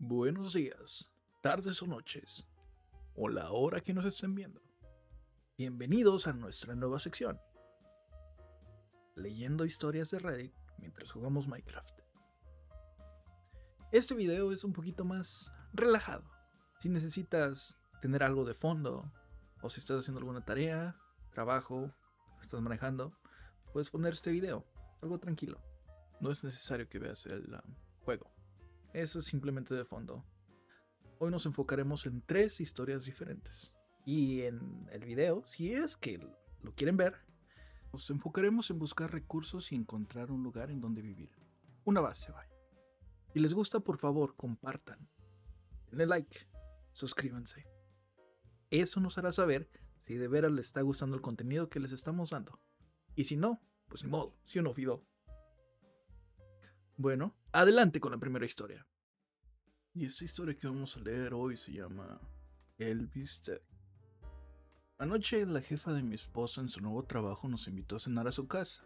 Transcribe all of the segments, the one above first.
Buenos días, tardes o noches, o la hora que nos estén viendo. Bienvenidos a nuestra nueva sección, leyendo historias de Reddit mientras jugamos Minecraft. Este video es un poquito más relajado. Si necesitas tener algo de fondo, o si estás haciendo alguna tarea, trabajo, estás manejando, puedes poner este video, algo tranquilo. No es necesario que veas el juego. Eso es simplemente de fondo. Hoy nos enfocaremos en 3 historias diferentes. Y en el video, si es que lo quieren ver, nos enfocaremos en buscar recursos y encontrar un lugar en donde vivir. Una base, vaya. Si les gusta, por favor, compartan. Denle like, suscríbanse. Eso nos hará saber si de veras les está gustando el contenido que les estamos dando. Y si no, pues ni modo, si uno olvidó. Bueno, adelante con la primera historia. Y esta historia que vamos a leer hoy se llama El Bistec. Anoche la jefa de mi esposa en su nuevo trabajo nos invitó a cenar a su casa.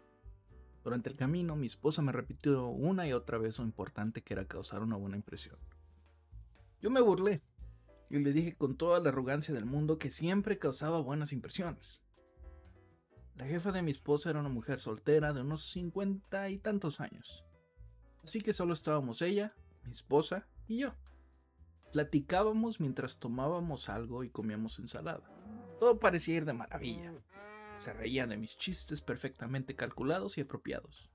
Durante el camino mi esposa me repitió una y otra vez lo importante que era causar una buena impresión. Yo me burlé y le dije con toda la arrogancia del mundo que siempre causaba buenas impresiones. La jefa de mi esposa era una mujer soltera de unos 50 y tantos años. Así que solo estábamos ella, mi esposa y yo. Platicábamos mientras tomábamos algo y comíamos ensalada. Todo parecía ir de maravilla. Se reían de mis chistes perfectamente calculados y apropiados.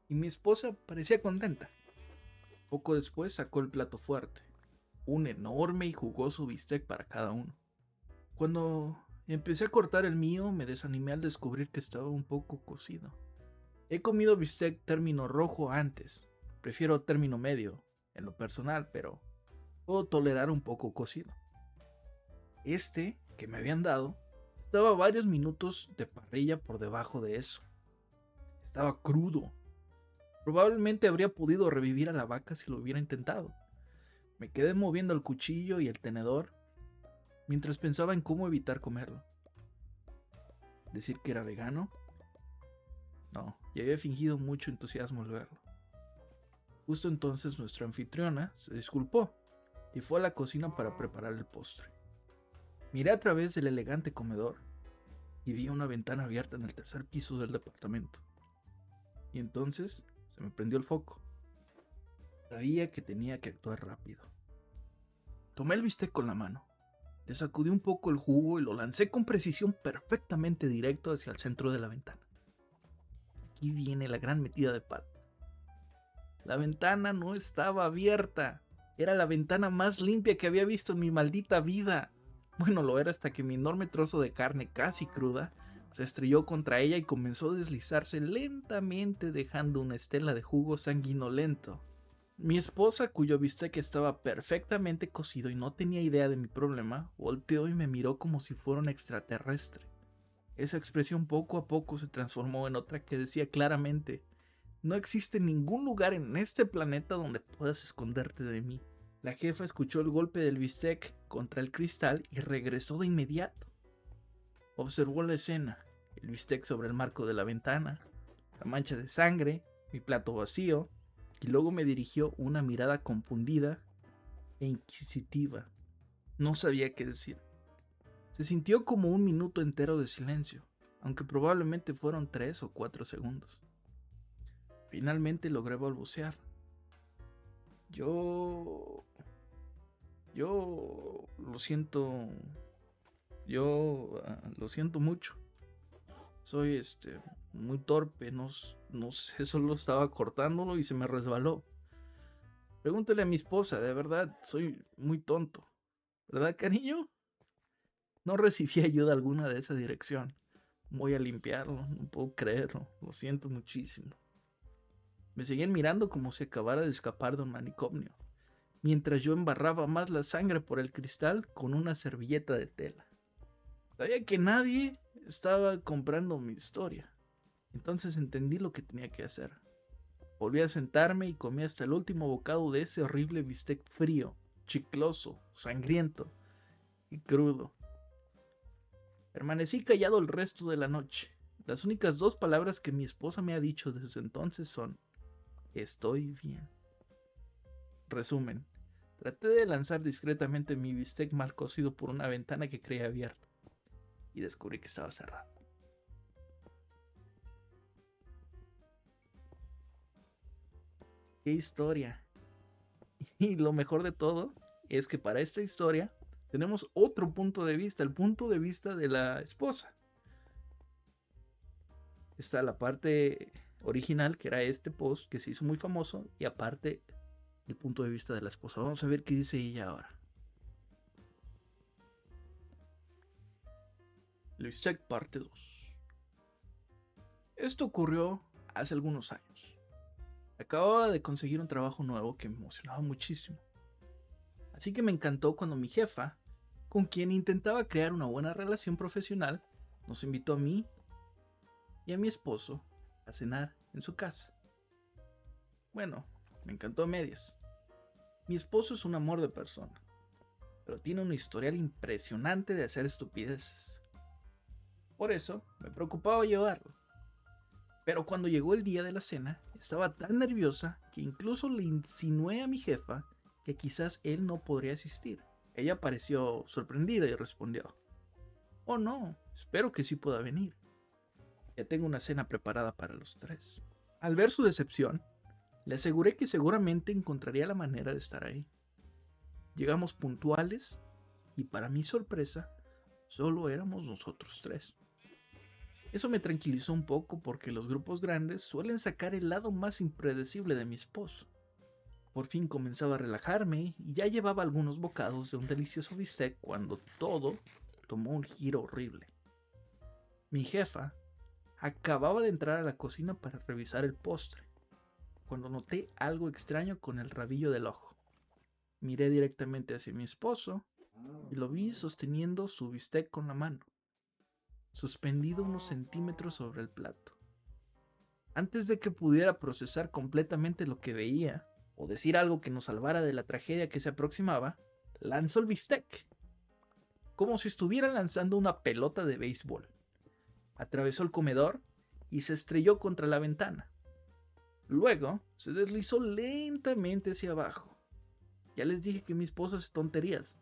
Y mi esposa parecía contenta. Poco después sacó el plato fuerte, un enorme y jugoso bistec para cada uno. Cuando empecé a cortar el mío, me desanimé al descubrir que estaba un poco cocido. He comido bistec término rojo antes. Prefiero término medio, en lo personal, pero puedo tolerar un poco cocido. Este, que me habían dado, estaba a varios minutos de parrilla por debajo de eso. Estaba crudo. Probablemente habría podido revivir a la vaca si lo hubiera intentado. Me quedé moviendo el cuchillo y el tenedor mientras pensaba en cómo evitar comerlo. ¿Decir que era vegano? No, ya había fingido mucho entusiasmo al verlo. Justo entonces nuestra anfitriona se disculpó y fue a la cocina para preparar el postre. Miré a través del elegante comedor y vi una ventana abierta en el tercer piso del departamento. Y entonces se me prendió el foco. Sabía que tenía que actuar rápido. Tomé el bistec con la mano, le sacudí un poco el jugo y lo lancé con precisión perfectamente directo hacia el centro de la ventana. Aquí viene la gran metida de pata. La ventana no estaba abierta. Era la ventana más limpia que había visto en mi maldita vida. Bueno, lo era hasta que mi enorme trozo de carne casi cruda se estrelló contra ella y comenzó a deslizarse lentamente dejando una estela de jugo sanguinolento. Mi esposa, cuyo bistec estaba perfectamente cocido y no tenía idea de mi problema, volteó y me miró como si fuera un extraterrestre. Esa expresión poco a poco se transformó en otra que decía claramente: no existe ningún lugar en este planeta donde puedas esconderte de mí. La jefa escuchó el golpe del bistec contra el cristal y regresó de inmediato. Observó la escena, el bistec sobre el marco de la ventana, la mancha de sangre, mi plato vacío, y luego me dirigió una mirada confundida e inquisitiva. No sabía qué decir. Se sintió como un minuto entero de silencio, aunque probablemente fueron 3 o 4 segundos. Finalmente logré balbucear. Yo lo siento. Lo siento mucho. Soy muy torpe, no sé, solo estaba cortándolo y se me resbaló. Pregúntale a mi esposa, de verdad, soy muy tonto. ¿Verdad, cariño? No recibí ayuda alguna de esa dirección. Voy a limpiarlo, no puedo creerlo, lo siento muchísimo. Me seguían mirando como si acabara de escapar de un manicomio, mientras yo embarraba más la sangre por el cristal con una servilleta de tela. Sabía que nadie estaba comprando mi historia, entonces entendí lo que tenía que hacer. Volví a sentarme y comí hasta el último bocado de ese horrible bistec frío, chicloso, sangriento y crudo. Permanecí callado el resto de la noche. Las únicas 2 palabras que mi esposa me ha dicho desde entonces son: estoy bien. Resumen: Traté de lanzar discretamente mi bistec mal cocido por una ventana que creía abierta y descubrí que estaba cerrada. ¡Qué historia! Y lo mejor de todo es que para esta historia tenemos otro punto de vista, el punto de vista de la esposa. Está la parte original, que era este post que se hizo muy famoso, y aparte el punto de vista de la esposa. Vamos a ver qué dice ella ahora. Luisec parte 2. Esto ocurrió hace algunos años. Acababa de conseguir un trabajo nuevo que me emocionaba muchísimo. Así que me encantó cuando mi jefa, con quien intentaba crear una buena relación profesional, nos invitó a mí y a mi esposo a cenar en su casa. Bueno, me encantó a medias. Mi esposo es un amor de persona, pero tiene un historial impresionante de hacer estupideces. Por eso me preocupaba llevarlo. Pero cuando llegó el día de la cena, estaba tan nerviosa que incluso le insinué a mi jefa que quizás él no podría asistir. Ella pareció sorprendida y respondió: "Oh no, espero que sí pueda venir. Ya tengo una cena preparada para los tres". Al ver su decepción, le aseguré que seguramente encontraría la manera de estar ahí. Llegamos puntuales y para mi sorpresa, solo éramos nosotros tres. Eso me tranquilizó un poco porque los grupos grandes suelen sacar el lado más impredecible de mi esposo. Por fin comenzaba a relajarme y ya llevaba algunos bocados de un delicioso bistec cuando todo tomó un giro horrible. Mi jefa acababa de entrar a la cocina para revisar el postre, cuando noté algo extraño con el rabillo del ojo. Miré directamente hacia mi esposo y lo vi sosteniendo su bistec con la mano, suspendido unos centímetros sobre el plato. Antes de que pudiera procesar completamente lo que veía, o decir algo que nos salvara de la tragedia que se aproximaba, lanzó el bistec, como si estuviera lanzando una pelota de béisbol. Atravesó el comedor y se estrelló contra la ventana. Luego se deslizó lentamente hacia abajo. Ya les dije que mi esposo hace tonterías,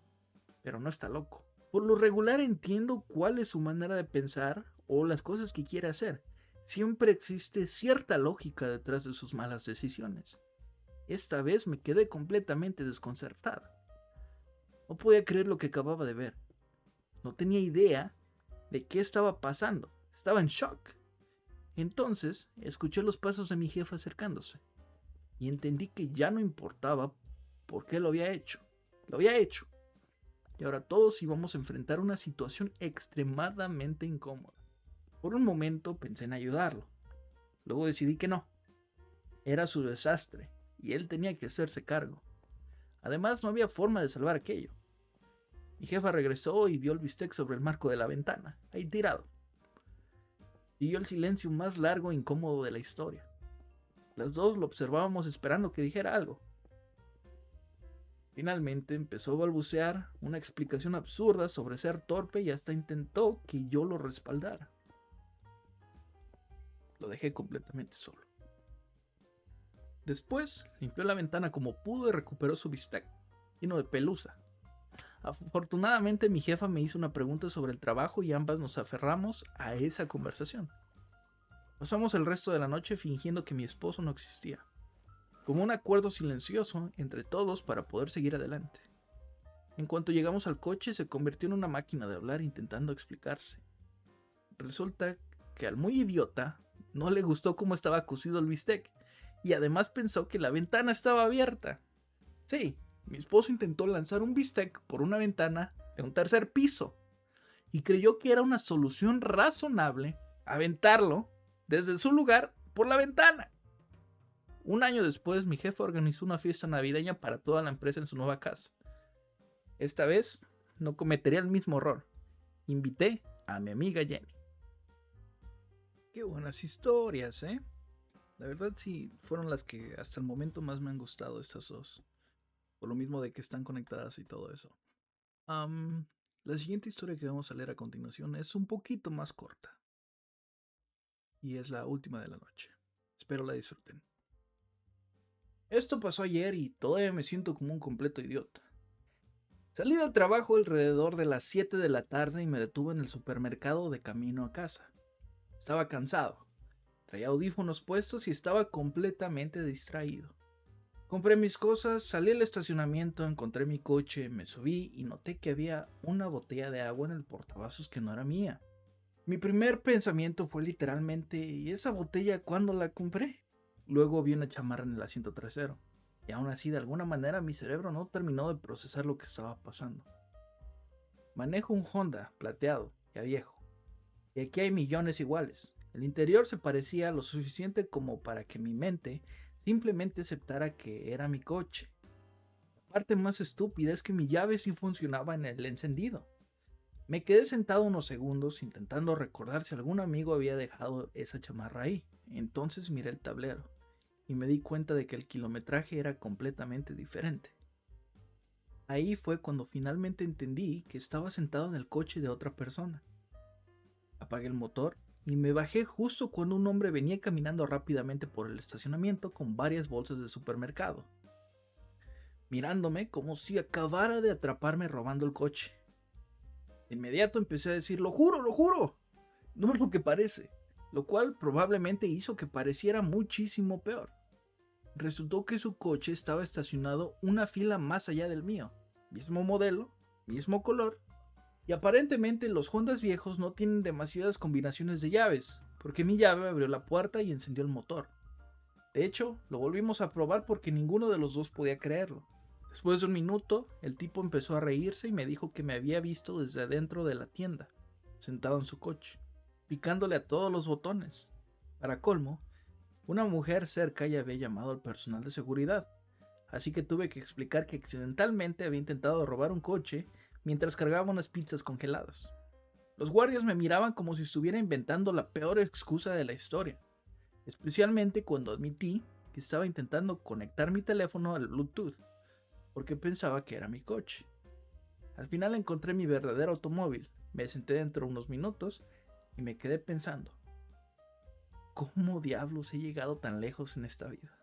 pero no está loco. Por lo regular entiendo cuál es su manera de pensar o las cosas que quiere hacer. Siempre existe cierta lógica detrás de sus malas decisiones. Esta vez me quedé completamente desconcertada. No podía creer lo que acababa de ver. No tenía idea de qué estaba pasando. Estaba en shock. Entonces escuché los pasos de mi jefa acercándose y entendí que ya no importaba por qué lo había hecho. Lo había hecho. Y ahora todos íbamos a enfrentar una situación extremadamente incómoda. Por un momento pensé en ayudarlo. Luego decidí que no. Era su desastre y él tenía que hacerse cargo. Además, no había forma de salvar aquello. Mi jefa regresó y vio el bistec sobre el marco de la ventana, ahí tirado. Siguió el silencio más largo e incómodo de la historia. Las dos lo observábamos esperando que dijera algo. Finalmente empezó a balbucear una explicación absurda sobre ser torpe y hasta intentó que yo lo respaldara. Lo dejé completamente solo. Después limpió la ventana como pudo y recuperó su bistec, lleno de pelusa. Afortunadamente mi jefa me hizo una pregunta sobre el trabajo y ambas nos aferramos a esa conversación. Pasamos el resto de la noche fingiendo que mi esposo no existía, como un acuerdo silencioso entre todos para poder seguir adelante. En cuanto llegamos al coche se convirtió en una máquina de hablar intentando explicarse. Resulta que al muy idiota no le gustó cómo estaba cocido el bistec y además pensó que la ventana estaba abierta. Sí, mi esposo intentó lanzar un bistec por una ventana de un tercer piso y creyó que era una solución razonable aventarlo desde su lugar por la ventana. Un año después, mi jefe organizó una fiesta navideña para toda la empresa en su nueva casa. Esta vez no cometería el mismo error. Invité a mi amiga Jenny. Qué buenas historias, ¿eh? La verdad sí, fueron las que hasta el momento más me han gustado estas dos. Por lo mismo de que están conectadas y todo eso. La siguiente historia que vamos a leer a continuación es un poquito más corta. Y es la última de la noche. Espero la disfruten. Esto pasó ayer y todavía me siento como un completo idiota. Salí del trabajo alrededor de las 7 de la tarde y me detuve en el supermercado de camino a casa. Estaba cansado, traía audífonos puestos y estaba completamente distraído. Compré mis cosas, salí al estacionamiento, encontré mi coche, me subí y noté que había una botella de agua en el portavasos que no era mía. Mi primer pensamiento fue literalmente: ¿y esa botella cuándo la compré? Luego vi una chamarra en el asiento trasero, y aún así de alguna manera mi cerebro no terminó de procesar lo que estaba pasando. Manejo un Honda plateado, ya viejo, y aquí hay millones iguales. El interior se parecía lo suficiente como para que mi mente simplemente aceptara que era mi coche. La parte más estúpida es que mi llave sí funcionaba en el encendido. Me quedé sentado unos segundos intentando recordar si algún amigo había dejado esa chamarra ahí. Entonces miré el tablero y me di cuenta de que el kilometraje era completamente diferente. Ahí fue cuando finalmente entendí que estaba sentado en el coche de otra persona. Apagué el motor y me bajé justo cuando un hombre venía caminando rápidamente por el estacionamiento con varias bolsas de supermercado, mirándome como si acabara de atraparme robando el coche. De inmediato empecé a decir: lo juro, no es lo que parece, lo cual probablemente hizo que pareciera muchísimo peor. Resultó que su coche estaba estacionado una fila más allá del mío, mismo modelo, mismo color, y aparentemente los Hondas viejos no tienen demasiadas combinaciones de llaves, porque mi llave abrió la puerta y encendió el motor. De hecho, lo volvimos a probar porque ninguno de los dos podía creerlo. Después de un minuto, el tipo empezó a reírse y me dijo que me había visto desde adentro de la tienda, sentado en su coche, picándole a todos los botones. Para colmo, una mujer cerca ya había llamado al personal de seguridad, así que tuve que explicar que accidentalmente había intentado robar un coche mientras cargaba unas pizzas congeladas. Los guardias me miraban como si estuviera inventando la peor excusa de la historia, especialmente cuando admití que estaba intentando conectar mi teléfono al Bluetooth, porque pensaba que era mi coche. Al final encontré mi verdadero automóvil, me senté dentro unos minutos y me quedé pensando: ¿cómo diablos he llegado tan lejos en esta vida?